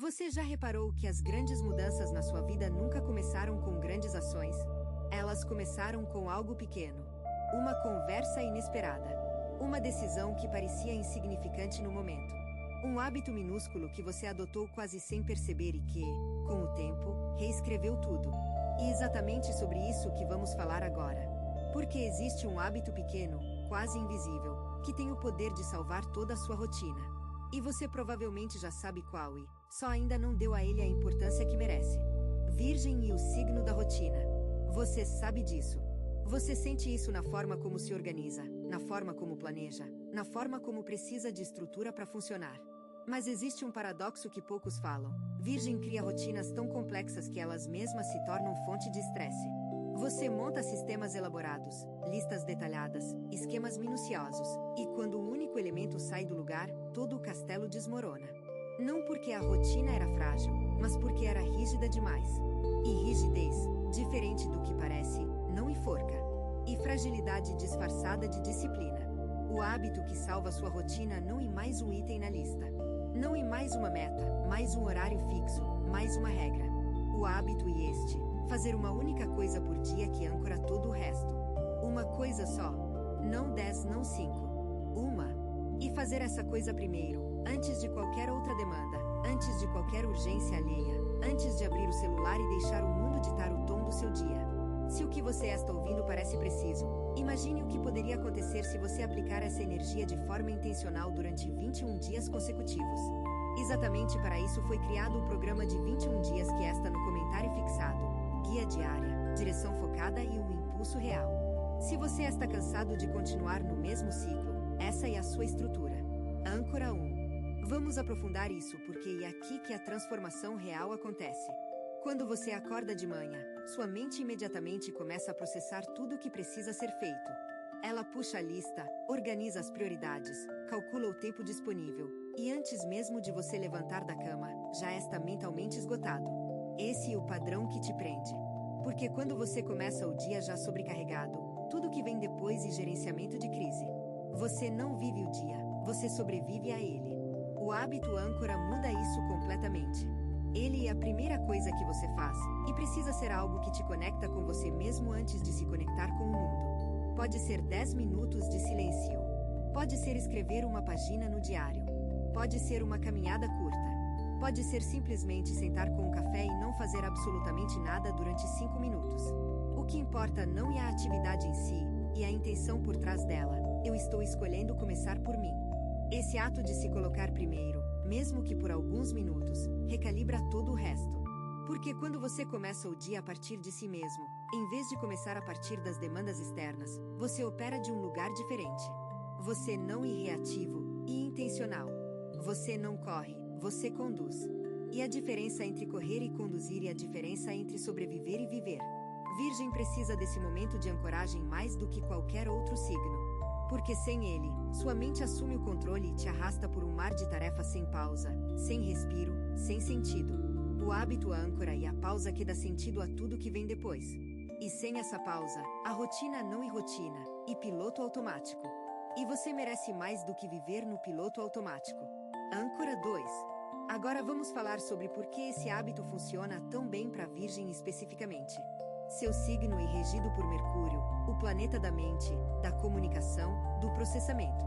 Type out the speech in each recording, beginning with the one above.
Você já reparou que as grandes mudanças na sua vida nunca começaram com grandes ações? Elas começaram com algo pequeno. Uma conversa inesperada. Uma decisão que parecia insignificante no momento. Um hábito minúsculo que você adotou quase sem perceber e que, com o tempo, reescreveu tudo. E exatamente sobre isso que vamos falar agora. Porque existe um hábito pequeno, quase invisível, que tem o poder de salvar toda a sua rotina. E você provavelmente já sabe qual e só ainda não deu a ele a importância que merece. Virgem e o signo da rotina. Você sabe disso. Você sente isso na forma como se organiza, na forma como planeja, na forma como precisa de estrutura para funcionar. Mas existe um paradoxo que poucos falam. Virgem cria rotinas tão complexas que elas mesmas se tornam fonte de estresse. Você monta sistemas elaborados, listas detalhadas, esquemas minuciosos, e quando um único elemento sai do lugar, todo o castelo desmorona. Não porque a rotina era frágil, mas porque era rígida demais. E rigidez, diferente do que parece, não enforca. E fragilidade disfarçada de disciplina. O hábito que salva sua rotina não em mais um item na lista. Não em mais uma meta, mais um horário fixo, mais uma regra. O hábito e este, fazer uma única coisa por dia que âncora todo o resto. Uma coisa só. Não 10, não 5. Uma. E fazer essa coisa primeiro, antes de qualquer outra demanda, antes de qualquer urgência alheia, antes de abrir o celular e deixar o mundo ditar o tom do seu dia. Se o que você está ouvindo parece preciso, imagine o que poderia acontecer se você aplicar essa energia de forma intencional durante 21 dias consecutivos. Exatamente para isso foi criado o programa de 21 dias que está no comentário fixado. Guia diária, direção focada e o impulso real. Se você está cansado de continuar no mesmo ciclo, essa é a sua estrutura. Âncora 1. Vamos aprofundar isso porque é aqui que a transformação real acontece. Quando você acorda de manhã, sua mente imediatamente começa a processar tudo o que precisa ser feito. Ela puxa a lista, organiza as prioridades, calcula o tempo disponível, e antes mesmo de você levantar da cama, já está mentalmente esgotado. Esse é o padrão que te prende. Porque quando você começa o dia já sobrecarregado, tudo que vem depois é gerenciamento de crise. Você não vive o dia, você sobrevive a ele. O hábito âncora muda isso completamente. Ele é a primeira coisa que você faz, e precisa ser algo que te conecta com você mesmo antes de se conectar com o mundo. Pode ser 10 minutos de silêncio. Pode ser escrever uma página no diário. Pode ser uma caminhada curta. Pode ser simplesmente sentar com um café e não fazer absolutamente nada durante 5 minutos. O que importa não é a atividade em si, e a intenção por trás dela. Eu estou escolhendo começar por mim. Esse ato de se colocar primeiro, mesmo que por alguns minutos, recalibra todo o resto. Porque quando você começa o dia a partir de si mesmo, em vez de começar a partir das demandas externas, você opera de um lugar diferente. Você não é reativo e intencional. Você não corre, você conduz. E a diferença entre correr e conduzir é a diferença entre sobreviver e viver. Virgem precisa desse momento de ancoragem mais do que qualquer outro signo. Porque sem ele, sua mente assume o controle e te arrasta por um mar de tarefas sem pausa, sem respiro, sem sentido. O hábito âncora e a pausa que dá sentido a tudo que vem depois. E sem essa pausa, a rotina não é rotina, e piloto automático. E você merece mais do que viver no piloto automático. Âncora 2. Agora vamos falar sobre por que esse hábito funciona tão bem para Virgem especificamente. Seu signo é regido por Mercúrio, o planeta da mente, da comunicação, do processamento.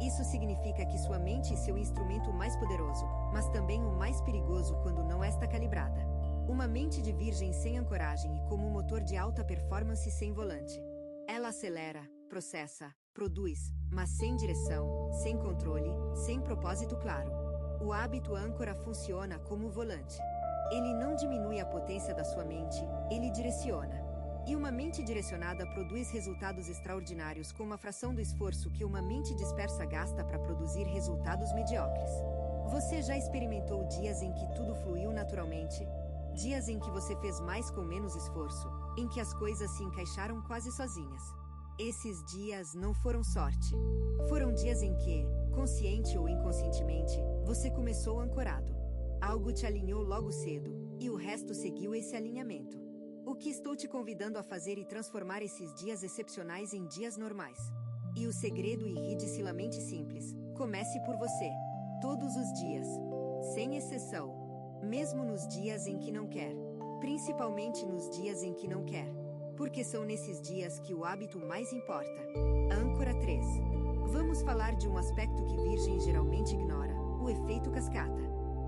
Isso significa que sua mente é seu instrumento mais poderoso, mas também o mais perigoso quando não está calibrada. Uma mente de Virgem sem ancoragem e como um motor de alta performance sem volante. Ela acelera, processa, produz, mas sem direção, sem controle, sem propósito claro. O hábito âncora funciona como o volante. Ele não diminui a potência da sua mente, ele direciona. E uma mente direcionada produz resultados extraordinários com uma fração do esforço que uma mente dispersa gasta para produzir resultados mediocres. Você já experimentou dias em que tudo fluiu naturalmente? Dias em que você fez mais com menos esforço, em que as coisas se encaixaram quase sozinhas. Esses dias não foram sorte. Foram dias em que, consciente ou inconscientemente, você começou ancorado. Algo te alinhou logo cedo, e o resto seguiu esse alinhamento. O que estou te convidando a fazer é transformar esses dias excepcionais em dias normais. E o segredo é ridiculamente simples. Comece por você. Todos os dias. Sem exceção. mesmo nos dias em que não quer. Principalmente nos dias em que não quer. Porque são nesses dias que o hábito mais importa. Âncora 3. Vamos falar de um aspecto que Virgem geralmente ignora: o efeito cascata.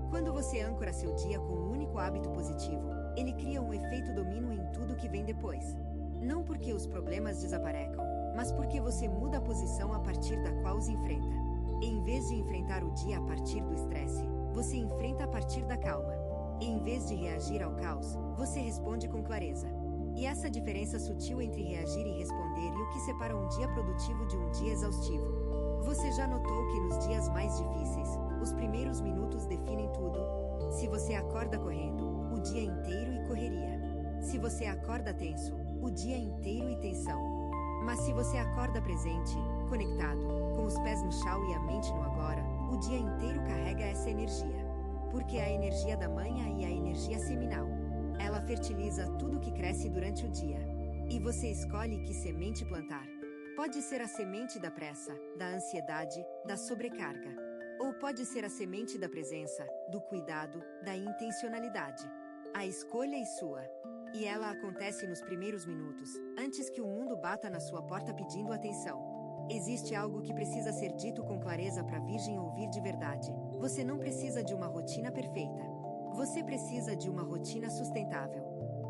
Quando você âncora seu dia com um único hábito positivo, ele cria um efeito domínio em tudo que vem depois. Não porque os problemas desaparecem, mas porque você muda a posição a partir da qual os enfrenta. E em vez de enfrentar o dia a partir do estresse, você enfrenta a partir da calma. E em vez de reagir ao caos, você responde com clareza. E essa diferença sutil entre reagir e responder é o que separa um dia produtivo de um dia exaustivo. Você já notou que nos dias mais difíceis, os primeiros minutos definem tudo? Se você acorda correndo, o dia inteiro e correria. Se você acorda tenso, o dia inteiro e tensão. Mas se você acorda presente, conectado, com os pés no chão e a mente no agora, o dia inteiro carrega essa energia. Porque é a energia da manhã e a energia seminal. Ela fertiliza tudo que cresce durante o dia. E você escolhe que semente plantar. Pode ser a semente da pressa, da ansiedade, da sobrecarga. Ou pode ser a semente da presença, do cuidado, da intencionalidade. A escolha é sua. E ela acontece nos primeiros minutos, antes que o mundo bata na sua porta pedindo atenção. Existe algo que precisa ser dito com clareza para a Virgem ouvir de verdade. Você não precisa de uma rotina perfeita. Você precisa de uma rotina sustentável.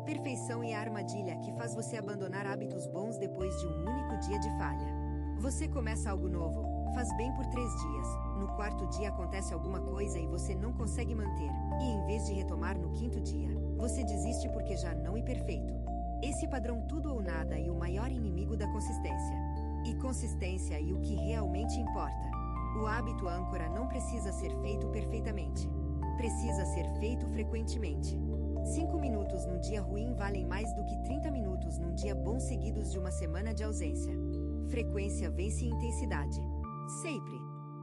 Perfeição é a armadilha que faz você abandonar hábitos bons depois de um único dia de falha. Você começa algo novo, faz bem por 3 dias, no 4º dia acontece alguma coisa e você não consegue manter, e em vez de retomar no 5º dia, você desiste porque já não é perfeito. Esse padrão tudo ou nada é o maior inimigo da consistência. E consistência é o que realmente importa. O hábito âncora não precisa ser feito perfeitamente. Precisa ser feito frequentemente. 5 minutos num dia ruim valem mais do que 30 minutos num dia bom seguidos de uma semana de ausência. Frequência vence intensidade. Sempre.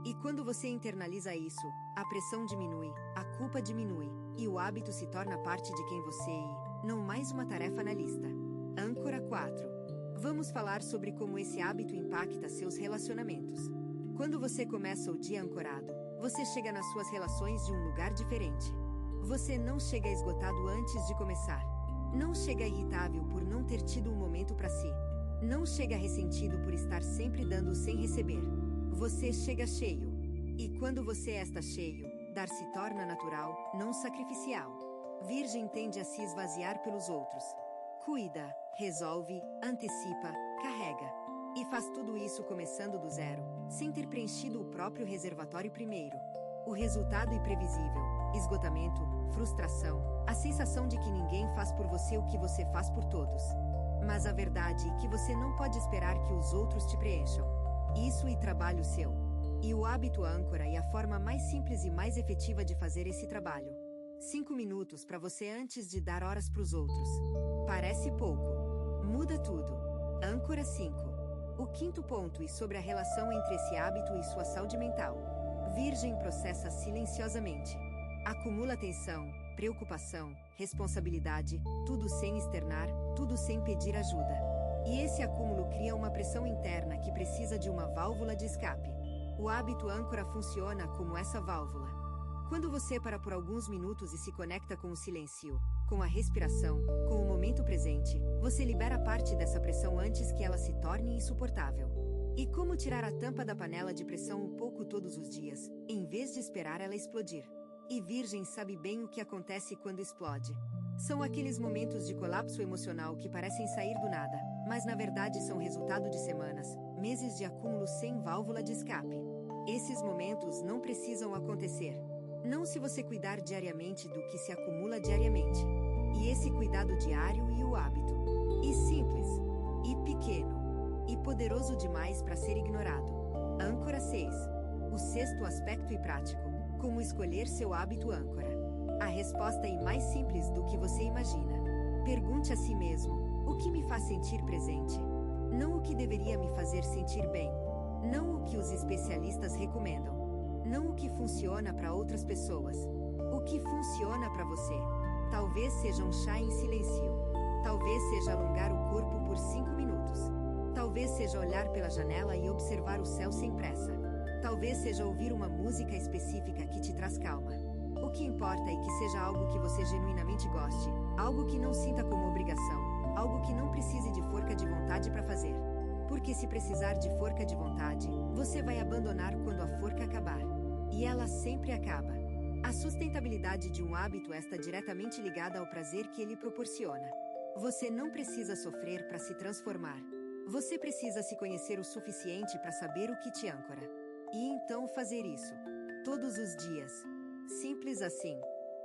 E quando você internaliza isso, a pressão diminui, a culpa diminui, e o hábito se torna parte de quem você é, não mais uma tarefa na lista. Âncora 4. Vamos falar sobre como esse hábito impacta seus relacionamentos. Quando você começa o dia ancorado, você chega nas suas relações de um lugar diferente. Você não chega esgotado antes de começar. Não chega irritável por não ter tido um momento para si. Não chega ressentido por estar sempre dando sem receber. Você chega cheio. E quando você está cheio, dar se torna natural, não sacrificial. Virgem tende a se esvaziar pelos outros. Cuida, resolve, antecipa, carrega. E faz tudo isso começando do zero, sem ter preenchido o próprio reservatório primeiro. O resultado é previsível: esgotamento, frustração, a sensação de que ninguém faz por você o que você faz por todos. Mas a verdade é que você não pode esperar que os outros te preencham. Isso é trabalho seu. E o hábito âncora é a forma mais simples e mais efetiva de fazer esse trabalho. 5 minutos para você antes de dar horas para os outros. Parece pouco. Muda tudo. Âncora 5. O 5º ponto é sobre a relação entre esse hábito e sua saúde mental. Virgem processa silenciosamente. Acumula tensão, preocupação, responsabilidade, tudo sem externar, tudo sem pedir ajuda. E esse acúmulo cria uma pressão interna que precisa de uma válvula de escape. O hábito âncora funciona como essa válvula. Quando você para por alguns minutos e se conecta com o silêncio, com a respiração, com o momento presente, você libera parte dessa pressão antes que ela se torne insuportável. E como tirar a tampa da panela de pressão um pouco todos os dias, em vez de esperar ela explodir? E Virgem sabe bem o que acontece quando explode. São aqueles momentos de colapso emocional que parecem sair do nada, mas na verdade são resultado de semanas, meses de acúmulo sem válvula de escape. Esses momentos não precisam acontecer. Não se você cuidar diariamente do que se acumula diariamente. E esse cuidado diário e o hábito. E simples. E pequeno. E poderoso demais para ser ignorado. Âncora 6. O 6º aspecto e prático. Como escolher seu hábito âncora. A resposta é mais simples do que você imagina. Pergunte a si mesmo: o que me faz sentir presente? Não o que deveria me fazer sentir bem. Não o que os especialistas recomendam. Não o que funciona para outras pessoas. O que funciona para você. Talvez seja um chá em silêncio. Talvez seja alongar o corpo por 5 minutos. Talvez seja olhar pela janela e observar o céu sem pressa. Talvez seja ouvir uma música específica que te traz calma. O que importa é que seja algo que você genuinamente goste, algo que não sinta como obrigação, algo que não precise de força de vontade para fazer. Porque se precisar de força de vontade, você vai abandonar quando a força acabar. E ela sempre acaba. A sustentabilidade de um hábito está diretamente ligada ao prazer que ele proporciona. Você não precisa sofrer para se transformar. Você precisa se conhecer o suficiente para saber o que te âncora. E então fazer isso. Todos os dias. Simples assim.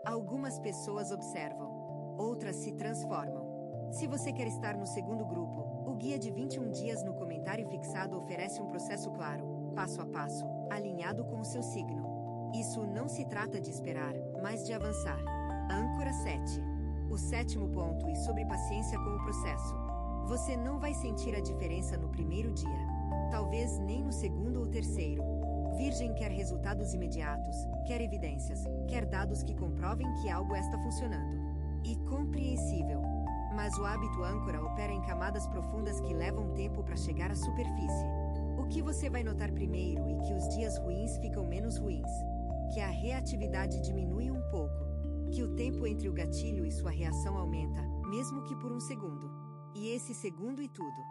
Algumas pessoas observam. Outras se transformam. Se você quer estar no segundo grupo, o guia de 21 dias no comentário fixado oferece um processo claro, passo a passo, alinhado com o seu signo. Isso não se trata de esperar, mas de avançar. Âncora 7. O sétimo ponto e sobre paciência com o processo. Você não vai sentir a diferença no primeiro dia. Talvez nem no segundo ou terceiro. Virgem quer resultados imediatos, quer evidências, quer dados que comprovem que algo está funcionando. E compreensível. Mas o hábito âncora opera em camadas profundas que levam tempo para chegar à superfície. O que você vai notar primeiro é que os dias ruins ficam menos ruins. Que a reatividade diminui um pouco. Que o tempo entre o gatilho e sua reação aumenta, mesmo que por um segundo. E esse segundo e tudo.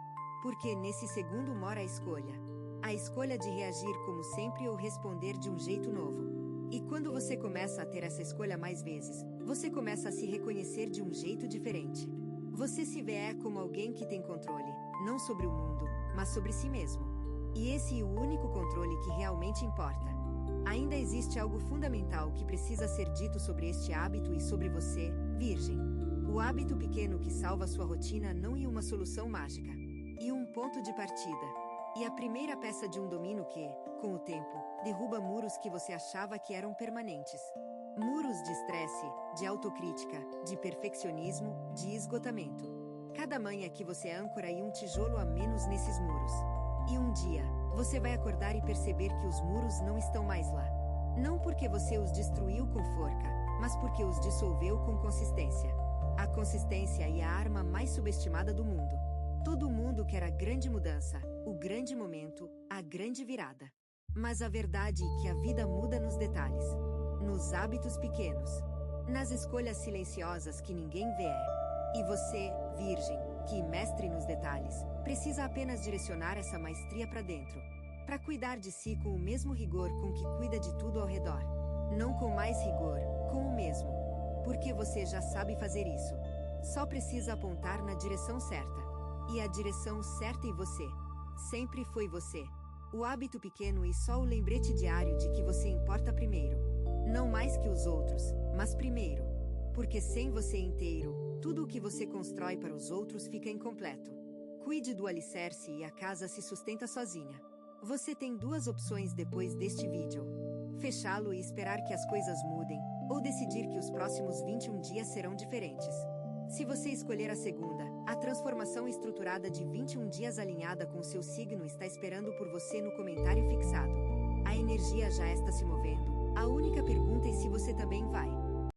Porque nesse segundo mora a escolha. A escolha de reagir como sempre ou responder de um jeito novo. E quando você começa a ter essa escolha mais vezes, você começa a se reconhecer de um jeito diferente. Você se vê como alguém que tem controle, não sobre o mundo, mas sobre si mesmo. E esse é o único controle que realmente importa. Ainda existe algo fundamental que precisa ser dito sobre este hábito e sobre você, Virgem. O hábito pequeno que salva sua rotina não é uma solução mágica. E um ponto de partida. E a primeira peça de um domínio que, com o tempo, derruba muros que você achava que eram permanentes. Muros de estresse, de autocrítica, de perfeccionismo, de esgotamento. Cada manhã que você âncora e um tijolo a menos nesses muros. E um dia, você vai acordar e perceber que os muros não estão mais lá. Não porque você os destruiu com forca, mas porque os dissolveu com consistência. A consistência é a arma mais subestimada do mundo. Todo mundo quer a grande mudança, o grande momento, a grande virada. Mas a verdade é que a vida muda nos detalhes. Nos hábitos pequenos. Nas escolhas silenciosas que ninguém vê. E você, Virgem, que é mestre nos detalhes, precisa apenas direcionar essa maestria para dentro. Para cuidar de si com o mesmo rigor com que cuida de tudo ao redor. Não com mais rigor, com o mesmo. Porque você já sabe fazer isso. Só precisa apontar na direção certa. E a direção certa é você. Sempre foi você. O hábito pequeno é só o lembrete diário de que você importa primeiro. Não mais que os outros, mas primeiro. Porque sem você inteiro, tudo o que você constrói para os outros fica incompleto. Cuide do alicerce e a casa se sustenta sozinha. Você tem duas opções depois deste vídeo. Fechá-lo e esperar que as coisas mudem, ou decidir que os próximos 21 dias serão diferentes. Se você escolher a segunda, a transformação estruturada de 21 dias alinhada com seu signo está esperando por você no comentário fixado. A energia já está se movendo. A única pergunta é se você também vai.